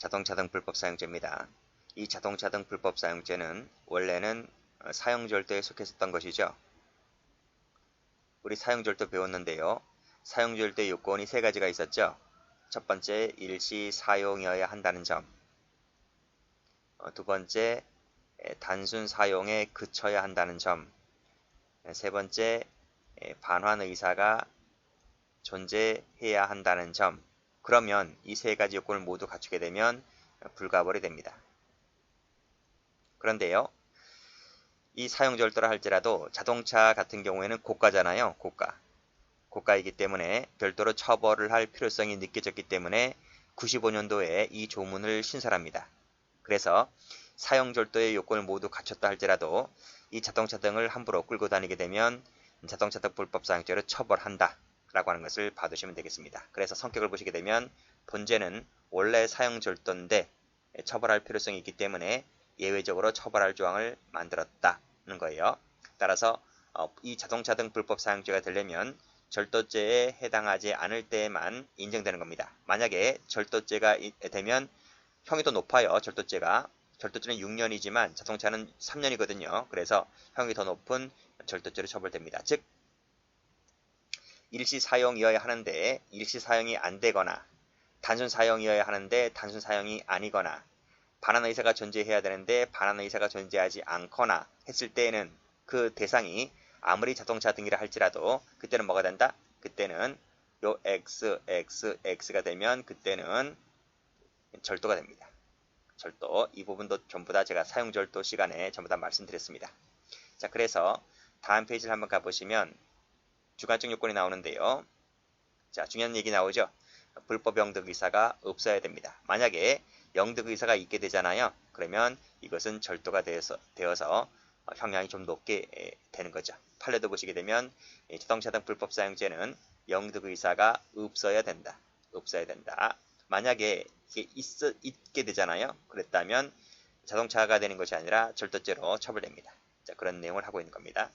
자동차 등 불법 사용죄입니다. 이 자동차 등 불법 사용죄는 원래는 사용절도에 속했었던 것이죠. 우리 사용절도 배웠는데요. 사용절도의 요건이 세 가지가 있었죠. 첫 번째, 일시사용이어야 한다는 점. 두 번째, 단순 사용에 그쳐야 한다는 점. 세 번째, 반환 의사가 존재해야 한다는 점. 그러면 이 세 가지 요건을 모두 갖추게 되면 불가벌이 됩니다. 그런데요, 이 사용절도라 할지라도 자동차 같은 경우에는 고가잖아요. 고가이기 때문에 별도로 처벌을 할 필요성이 느껴졌기 때문에 95년도에 이 조문을 신설합니다. 그래서 사용절도의 요건을 모두 갖췄다 할지라도 이 자동차 등을 함부로 끌고 다니게 되면 자동차 등 불법 사용죄로 처벌한다 라고 하는 것을 봐두시면 되겠습니다. 그래서 성격을 보시게 되면 본죄는 원래 사용절도인데 처벌할 필요성이 있기 때문에 예외적으로 처벌할 조항을 만들었다는 거예요. 따라서 이 자동차 등 불법 사용죄가 되려면 절도죄에 해당하지 않을 때에만 인정되는 겁니다. 만약에 절도죄가 되면 형이 더 높아요. 절도죄는 6년이지만 자동차는 3년이거든요. 그래서 형이 더 높은 절도죄로 처벌됩니다. 즉 일시사용이어야 하는데 일시사용이 안 되거나 단순사용이어야 하는데 단순사용이 아니거나 반환 의사가 존재해야 되는데 반환 의사가 존재하지 않거나 했을 때에는 그 대상이 아무리 자동차 등이라 할지라도 그때는 뭐가 된다? 그때는 요 XXX가 되면 그때는 절도가 됩니다. 절도, 이 부분도 전부 다 제가 사용절도 시간에 전부 다 말씀드렸습니다. 자, 그래서 다음 페이지를 한번 가보시면 주관적 요건이 나오는데요. 자, 중요한 얘기 나오죠. 불법 영득 의사가 없어야 됩니다. 만약에 영득 의사가 있게 되잖아요. 그러면 이것은 절도가 되어서 형량이 좀 높게 되는 거죠. 판례도 보시게 되면 자동차 등 불법 사용죄는 영득 의사가 없어야 된다. 만약에 이게 있게 되잖아요. 그랬다면 자동차가 되는 것이 아니라 절도죄로 처벌됩니다. 자, 그런 내용을 하고 있는 겁니다.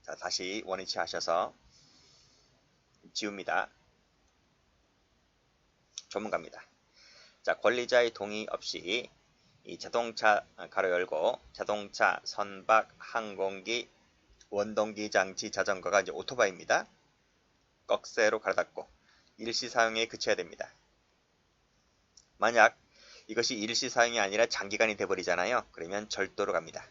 자, 다시 원위치 하셔서 지웁니다. 조문갑니다. 자, 권리자의 동의 없이 이 자동차 가로 열고 자동차, 선박, 항공기, 원동기 장치, 자전거가 이제 오토바이입니다. 꺽쇠로 갈아 닫고 일시 사용에 그쳐야 됩니다. 만약 이것이 일시 사용이 아니라 장기간이 돼버리잖아요. 그러면 절도로 갑니다.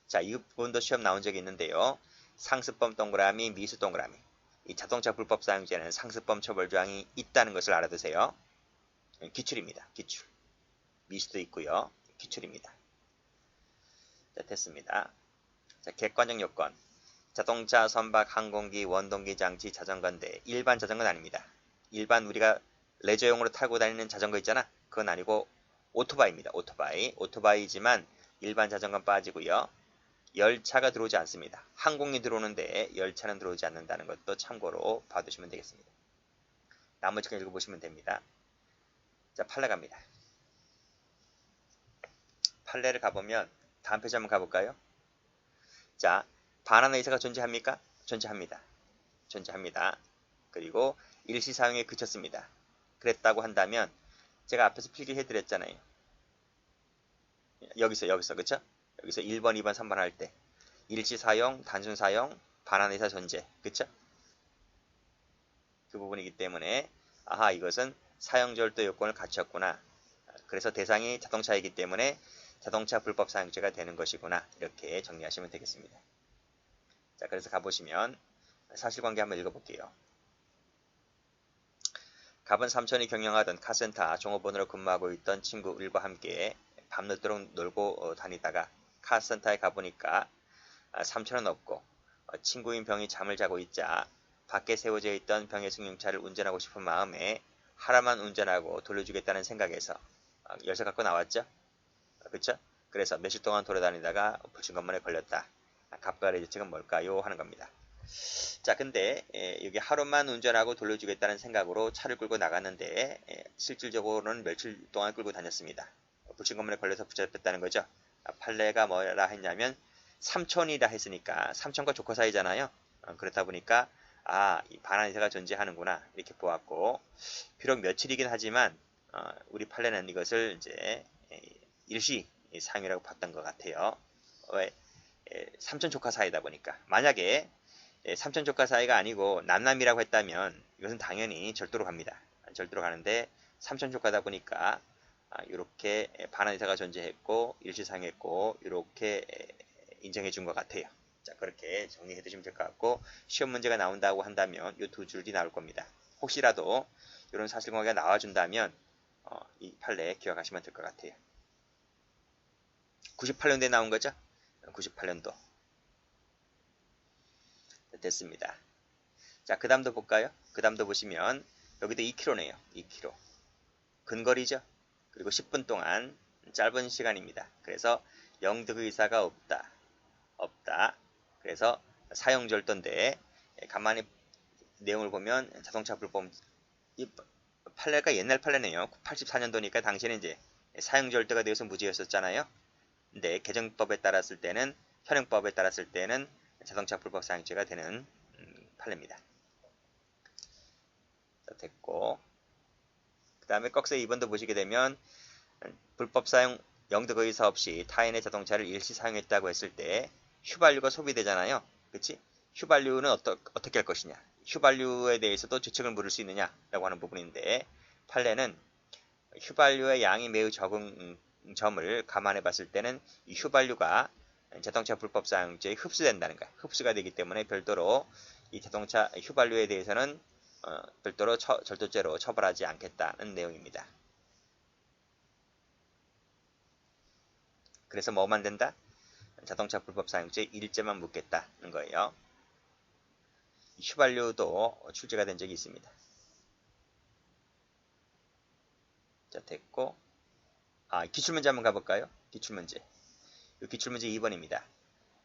자, 이 부분도 시험 나온 적이 있는데요. 상습범 동그라미, 미수 동그라미. 이 자동차 불법 사용죄는 상습범 처벌 조항이 있다는 것을 알아두세요. 기출입니다. 기출. 미수도 있고요. 기출입니다. 자, 됐습니다. 자, 객관적 요건. 자동차, 선박, 항공기, 원동기 장치, 자전거인데 일반 자전거는 아닙니다. 일반 우리가 레저용으로 타고 다니는 자전거 있잖아. 그건 아니고 오토바이입니다. 오토바이지만 일반 자전거는 빠지고요. 열차가 들어오지 않습니다. 항공이 들어오는데 열차는 들어오지 않는다는 것도 참고로 봐두시면 되겠습니다. 나머지 건 읽어보시면 됩니다. 자, 판례 갑니다. 판례를 가보면 다음 페이지 한번 가볼까요? 자, 반환 의사가 존재합니까? 존재합니다. 그리고 일시 사용에 그쳤습니다. 그랬다고 한다면 제가 앞에서 필기해드렸잖아요. 여기서 그쵸? 여기서 1번, 2번, 3번 할 때 일시 사용, 단순 사용, 반환 의사 존재, 그쵸? 그 부분이기 때문에 아하, 이것은 사용절도 요건을 갖췄구나. 그래서 대상이 자동차이기 때문에 자동차 불법 사용죄가 되는 것이구나. 이렇게 정리하시면 되겠습니다. 자, 그래서 가보시면 사실관계 한번 읽어볼게요. 갑은 삼촌이 경영하던 카센터 종업원으로 근무하고 있던 친구 을과 함께 밤늦도록 놀고 다니다가 카센터에 가보니까 삼촌은 없고 친구인 병이 잠을 자고 있자 밖에 세워져 있던 병의 승용차를 운전하고 싶은 마음에 하나만 운전하고 돌려주겠다는 생각에서 열쇠 갖고 나왔죠. 그렇죠? 그래서 며칠 동안 돌아다니다가 불신검문에 걸렸다. 갑과의 대책은 뭘까요? 하는 겁니다. 자, 근데 여기 하루만 운전하고 돌려주겠다는 생각으로 차를 끌고 나갔는데 실질적으로는 며칠 동안 끌고 다녔습니다. 불신검문에 걸려서 붙잡혔다는 거죠. 판례가 뭐라 했냐면 삼촌이라 했으니까 삼촌과 조카 사이잖아요. 그렇다 보니까 이 반환이사가 존재하는구나 이렇게 보았고, 비록 며칠이긴 하지만 우리 판례는 이것을 이제 일시 사용이라고 봤던 것 같아요. 왜? 삼촌 조카 사이다 보니까. 만약에 삼촌 조카 사이가 아니고 남남이라고 했다면 이것은 당연히 절도로 갑니다. 절도로 가는데 삼촌 조카다 보니까 이렇게 반환이사가 존재했고 일시 사용했고 이렇게 인정해 준 것 같아요. 자, 그렇게 정리해 두시면 될 것 같고, 시험 문제가 나온다고 한다면 이 두 줄이 나올 겁니다. 혹시라도 이런 사실관계가 나와준다면 이 판례 기억하시면 될 것 같아요. 98년도에 나온 거죠? 98년도. 됐습니다. 자, 그 다음도 볼까요? 그 다음도 보시면 여기도 2km네요. 2km. 근거리죠? 그리고 10분 동안 짧은 시간입니다. 그래서 영득의사가 없다. 없다. 그래서 사용절도인데, 가만히 내용을 보면 자동차 불법, 이 판례가 옛날 판례네요. 84년도니까 당시에는 이제 사용절도가 되어서 무죄였었잖아요. 근데 개정법에 따랐을 때는, 현행법에 따랐을 때는 자동차 불법 사용죄가 되는 판례입니다. 자, 됐고, 그 다음에 꺽쇠 2번도 보시게 되면 불법 사용 영득의사 없이 타인의 자동차를 일시 사용했다고 했을 때 휘발유가 소비되잖아요. 그치? 휘발유는 어떻게 할 것이냐? 휘발유에 대해서도 죄책을 물을 수 있느냐라고 하는 부분인데, 판례는 휘발유의 양이 매우 적은 점을 감안해 봤을 때는 이 휘발유가 자동차 불법 사용죄에 흡수된다는 거야. 흡수가 되기 때문에 별도로 이 자동차 휘발유에 대해서는 별도로 절도죄로 처벌하지 않겠다는 내용입니다. 그래서 뭐만 된다? 자동차 불법 사용죄 1죄만 묻겠다는 거예요. 휘발유도 출제가 된 적이 있습니다. 자, 됐고, 기출문제 한번 가볼까요? 기출문제. 기출문제 2번입니다.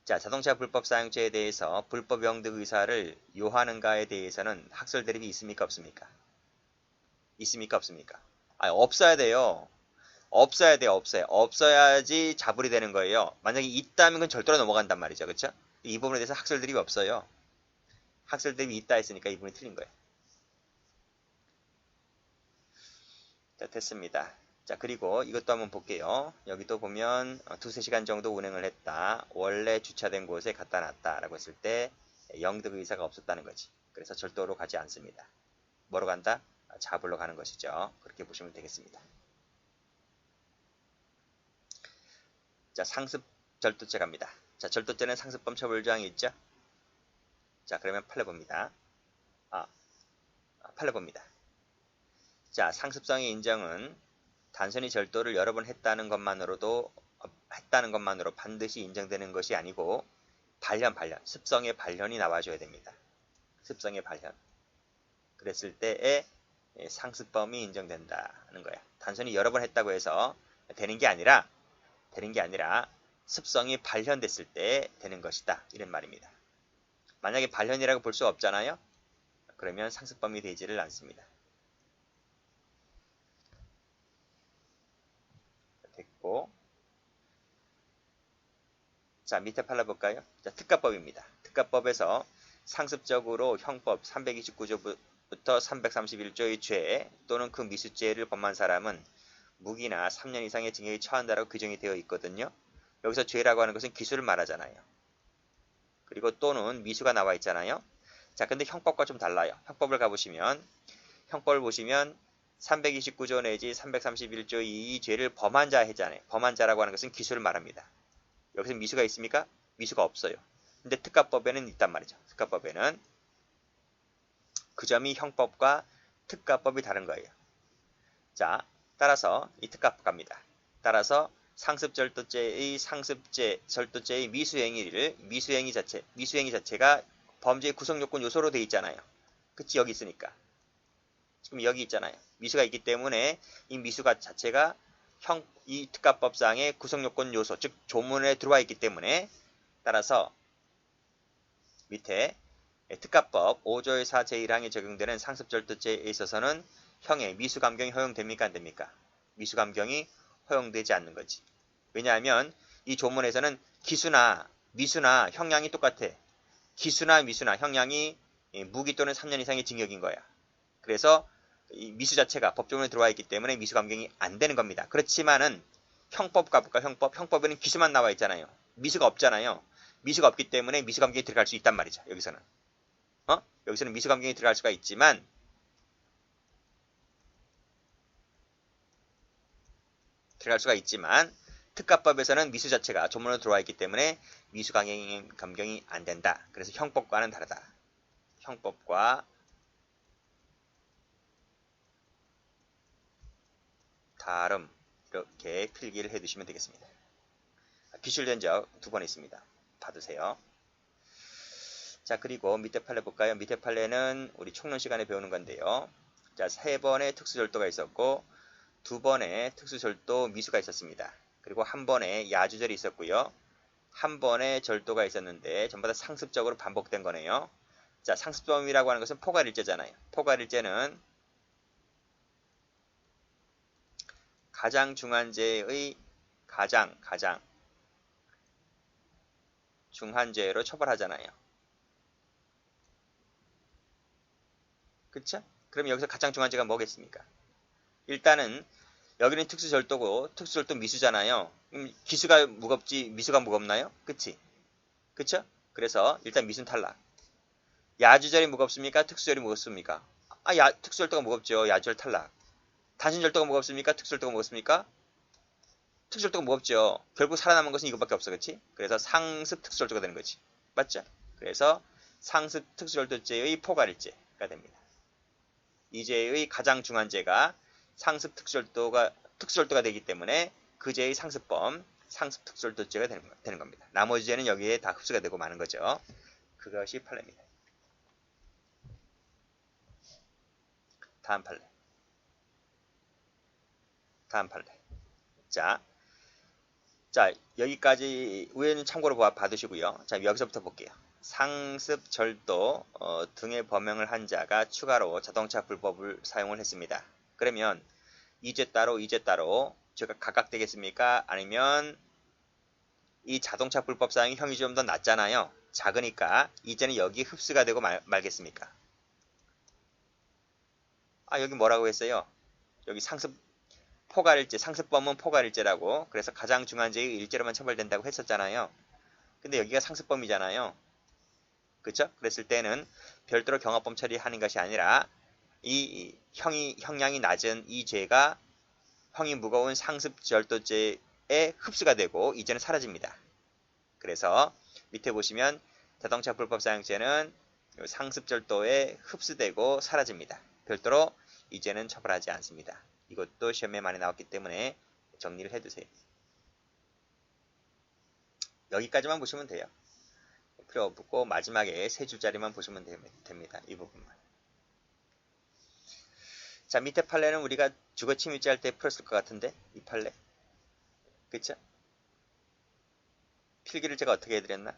자, 자동차 불법 사용죄에 대해서 불법 영득 의사를 요하는가에 대해서는 학설 대립이 있습니까? 없습니까? 있습니까? 없습니까? 없어야 돼요. 없어야 돼요. 없어야지 자불이 되는 거예요. 만약에 있다면 그건 절도로 넘어간단 말이죠. 그렇죠? 이 부분에 대해서 학설 대립이 없어요. 학설 대립이 있다 했으니까 이 부분이 틀린 거예요. 자, 됐습니다. 자, 그리고 이것도 한번 볼게요. 여기도 보면 두세 시간 정도 운행을 했다. 원래 주차된 곳에 갖다 놨다 라고 했을 때 영득 의사가 없었다는 거지. 그래서 절도로 가지 않습니다. 뭐로 간다? 자불로 가는 것이죠. 그렇게 보시면 되겠습니다. 자, 상습 절도죄 갑니다. 자, 절도죄는 상습범 처벌조항이 있죠? 자, 그러면 판례 봅니다. 판례 봅니다. 자, 상습성의 인정은 단순히 절도를 여러 번 했다는 것만으로 반드시 인정되는 것이 아니고 습성의 발현이 나와줘야 됩니다. 습성의 발현. 그랬을 때에 상습범이 인정된다는 거야. 단순히 여러 번 했다고 해서 되는 게 아니라 습성이 발현됐을 때 되는 것이다. 이런 말입니다. 만약에 발현이라고 볼 수 없잖아요. 그러면 상습범이 되지를 않습니다. 됐고, 자, 밑에 팔라볼까요? 자, 특가법입니다. 특가법에서 상습적으로 형법 329조부터 331조의 죄 또는 그 미수죄를 범한 사람은 무기나 3년 이상의 징역에 처한다라고 규정이 되어 있거든요. 여기서 죄라고 하는 것은 기수를 말하잖아요. 그리고 또는 미수가 나와 있잖아요. 자, 근데 형법과 좀 달라요. 형법을 형법을 보시면 329조 내지 331조 이 죄를 범한 자 했잖아요. 범한 자라고 하는 것은 기수를 말합니다. 여기서 미수가 있습니까? 미수가 없어요. 근데 특가법에는 있단 말이죠. 특가법에는 그 점이 형법과 특가법이 다른 거예요. 자, 따라서 이 특가법 갑니다. 따라서 상습절도죄의 절도죄의 미수행위 자체가 범죄의 구성요건 요소로 되어 있잖아요. 그치? 여기 있으니까. 지금 여기 있잖아요. 미수가 있기 때문에 이 미수가 자체가 이 특가법상의 구성요건 요소, 즉 조문에 들어와 있기 때문에 따라서 밑에 특가법 5조의 4 제1항에 적용되는 상습절도죄에 있어서는 형의 미수감경이 허용됩니까? 안 됩니까? 미수감경이 허용되지 않는 거지. 왜냐하면 이 조문에서는 기수나 미수나 형량이 똑같아. 기수나 미수나 형량이 무기 또는 3년 이상의 징역인 거야. 그래서 이 미수 자체가 법조문에 들어와 있기 때문에 미수 감경이 안 되는 겁니다. 그렇지만은 형법 가볼까? 형법에는 기수만 나와 있잖아요. 미수가 없잖아요. 미수가 없기 때문에 미수 감경이 들어갈 수 있단 말이죠. 여기서는 여기서는 미수 감경이 들어갈 수가 있지만 특가법에서는 미수 자체가 조문으로 들어와 있기 때문에 미수 감경이 안 된다. 그래서 형법과는 다르다. 형법과 다름 이렇게 필기를 해두시면 되겠습니다. 기출된 적 2번 있습니다. 받으세요. 자, 그리고 밑에 판례 볼까요? 밑에 판례는 우리 총론 시간에 배우는 건데요. 자, 3번의 특수절도가 있었고 2번의 특수절도 미수가 있었습니다. 그리고 1번의 야주절이 있었고요. 1번의 절도가 있었는데 전부 다 상습적으로 반복된 거네요. 자, 상습범위라고 하는 것은 포괄일제잖아요. 포괄일제는 가장 중한죄의 가장 중한죄로 처벌하잖아요. 그쵸? 그럼 여기서 가장 중한죄가 뭐겠습니까? 일단은 여기는 특수절도고 특수절도 미수잖아요. 그럼 기수가 무겁지 미수가 무겁나요? 그치? 그쵸? 그래서 일단 미수는 탈락. 야주절이 무겁습니까? 특수절이 무겁습니까? 특수절도가 무겁죠. 야주절 탈락. 단순절도가 무겁습니까? 특수절도가 무겁습니까? 특수절도가 무겁죠. 결국 살아남은 것은 이것밖에 없어. 그치? 그래서 상습 특수절도가 되는 거지. 맞죠? 그래서 상습 특수절도죄의 포괄일죄가 됩니다. 이 죄의 가장 중한 죄가 상습 특수절도가 되기 때문에 그 죄의 상습범, 상습 특수절도죄가 되는 겁니다. 나머지 죄는 여기에 다 흡수가 되고 마는 거죠. 그것이 판례입니다. 다음 판례. 자, 여기까지 위에는 참고로 받으시고요. 자, 여기서부터 볼게요. 상습, 절도 등의 범행을 한 자가 추가로 자동차 불법을 사용을 했습니다. 그러면 이 죄 따로 죄가 각각 되겠습니까? 아니면 이 자동차 불법 사용이 형이 좀 더 낮잖아요. 작으니까 이 죄는 여기 흡수가 되고 말겠습니까? 여기 뭐라고 했어요? 여기 상습범은 포괄일죄라고. 그래서 가장 중한 죄의 일죄로만 처벌된다고 했었잖아요. 근데 여기가 상습범이잖아요. 그쵸? 그랬을 때는 별도로 경합범 처리하는 것이 아니라 이 형량이 낮은 이 죄가 형이 무거운 상습절도죄에 흡수가 되고 이제는 사라집니다. 그래서 밑에 보시면 자동차 불법 사용죄는 상습절도에 흡수되고 사라집니다. 별도로 이제는 처벌하지 않습니다. 이것도 시험에 많이 나왔기 때문에 정리를 해두세요. 여기까지만 보시면 돼요. 필요 없고 마지막에 3줄짜리만 보시면 됩니다. 이 부분만. 자, 밑에 판례는 우리가 주거침입죄 할 때 풀었을 것 같은데 이 판례. 그쵸? 필기를 제가 어떻게 해드렸나?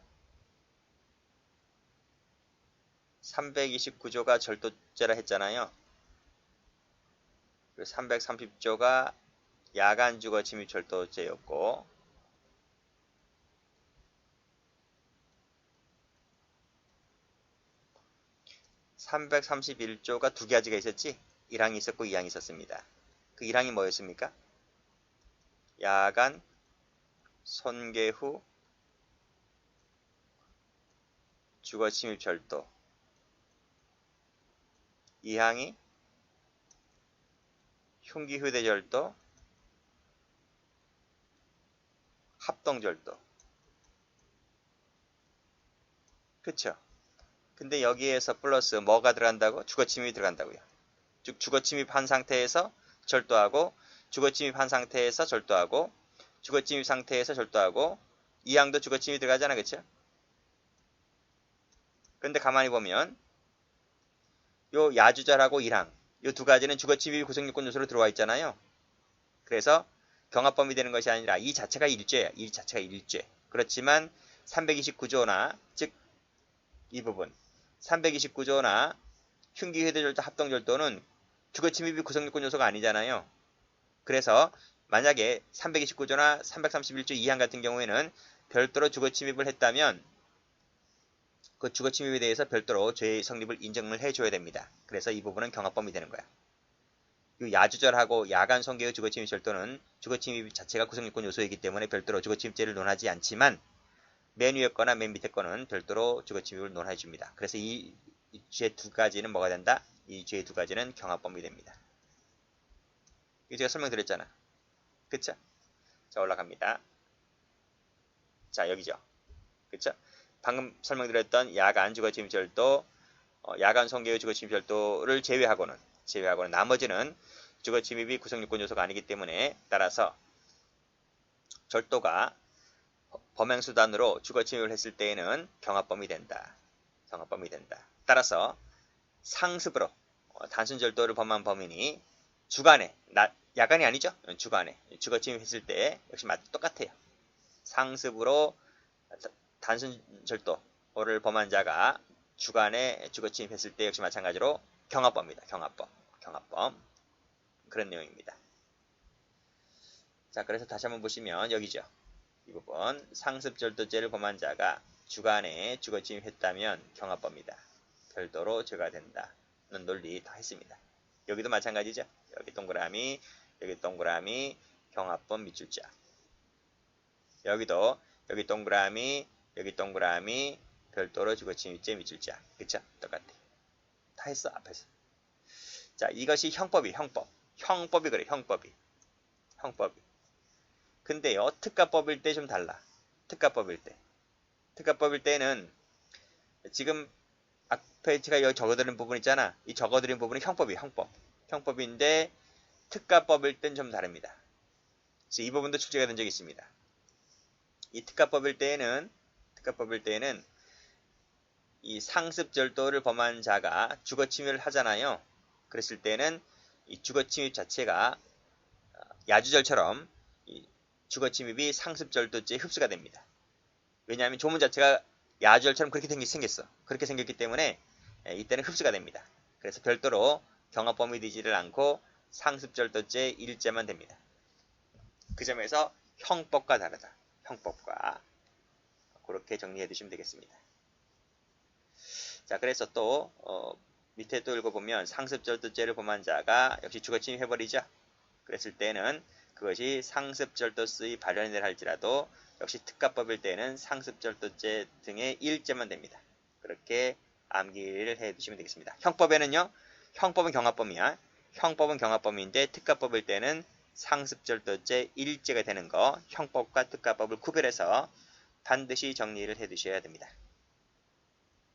329조가 절도죄라 했잖아요. 그리고 330조가 야간 주거 침입 절도죄였고 331조가 2가지가 있었지? 1항이 있었고 2항이 있었습니다. 그 1항이 뭐였습니까? 야간 손괴 후 주거 침입 절도. 2항이 흉기 휴대 절도, 합동 절도. 그쵸? 근데 여기에서 플러스 뭐가 들어간다고? 주거침입이 들어간다고요. 즉 주거침입한 상태에서 절도하고 주거침입한 상태에서 절도하고 주거침입 상태에서 절도하고 이 항도 주거침입이 들어가잖아. 그쵸? 근데 가만히 보면 요 야주절하고 1항 요 2가지는 주거침입이 구성요건 요소로 들어와 있잖아요. 그래서 경합범위 되는 것이 아니라 이 자체가 일죄야. 이 자체가 일죄. 그렇지만 329조나 즉 이 부분 329조나 흉기 휴대절도 합동절도는 주거침입이 구성요건 요소가 아니잖아요. 그래서 만약에 329조나 331조 2항 같은 경우에는 별도로 주거침입을 했다면 그 주거침입에 대해서 별도로 죄의 성립을 인정을 해줘야 됩니다. 그래서 이 부분은 경합범위 되는 거야. 이 야주절하고 야간 성계의 주거침입 절도는 주거침입 자체가 구성요건 요소이기 때문에 별도로 주거침입죄를 논하지 않지만 맨 위에 거나 맨 밑에 거는 별도로 주거침입을 논해 줍니다. 그래서 이 죄 두 가지는 뭐가 된다? 이 죄 두 가지는 경합범위 됩니다. 이거 제가 설명드렸잖아. 그쵸? 자, 올라갑니다. 자, 여기죠. 그쵸? 방금 설명드렸던 야간 주거침입절도, 야간 성계의 주거침입절도를 제외하고는 나머지는 주거침입이 구성요건 요소가 아니기 때문에 따라서 절도가 범행수단으로 주거침입을 했을 때에는 경합범위 된다. 경합범위 된다. 따라서 상습으로 단순절도를 범한 범인이 주간에, 야간이 아니죠? 주간에 주거침입했을 때 역시 똑같아요. 상습으로 단순절도를 범한 자가 주간에 주거침입했을 때 역시 마찬가지로 경합범입니다. 경합범. 그런 내용입니다. 자, 그래서 다시 한번 보시면 여기죠. 이 부분 상습절도죄를 범한 자가 주간에 주거침입했다면 경합범이다. 별도로 죄가 된다는 논리 다 했습니다. 여기도 마찬가지죠. 여기 동그라미, 여기 동그라미, 경합범 밑줄자. 여기도 여기 동그라미, 여기 동그라미, 별도로 주거침입죄 밑줄자. 그쵸? 똑같아. 다 했어 앞에서. 자, 이것이 형법이 그래. 형법이. 근데요, 특가법일 때 좀 달라. 특가법일 때는 지금 앞에 제가 여기 적어드린 부분 있잖아. 이 적어드린 부분이 형법인데 특가법일 땐 좀 다릅니다. 그래서 이 부분도 출제가 된 적이 있습니다. 이 특가법일 때에는 이 상습절도를 범한 자가 주거침입을 하잖아요. 그랬을 때는 이 주거침입 자체가 야주절처럼 주거침입이 상습절도죄에 흡수가 됩니다. 왜냐하면 조문 자체가 야주절처럼 그렇게 생겼어. 그렇게 생겼기 때문에 이때는 흡수가 됩니다. 그래서 별도로 경합범위 되지를 않고 상습절도죄 1죄만 됩니다. 그 점에서 형법과 다르다. 형법과 그렇게 정리해 두시면 되겠습니다. 자, 그래서 또 밑에 또 읽어보면 상습절도죄를 범한 자가 역시 주거침입해버리죠. 그랬을 때는 그것이 상습절도수의 발현을 할지라도 역시 특가법일 때는 상습절도죄 등의 1죄만 됩니다. 그렇게 암기를 해두시면 되겠습니다. 형법에는요. 형법은 경합범이야. 형법은 경합범인데 특가법일 때는 상습절도죄 1죄가 되는 거 형법과 특가법을 구별해서 반드시 정리를 해두셔야 됩니다.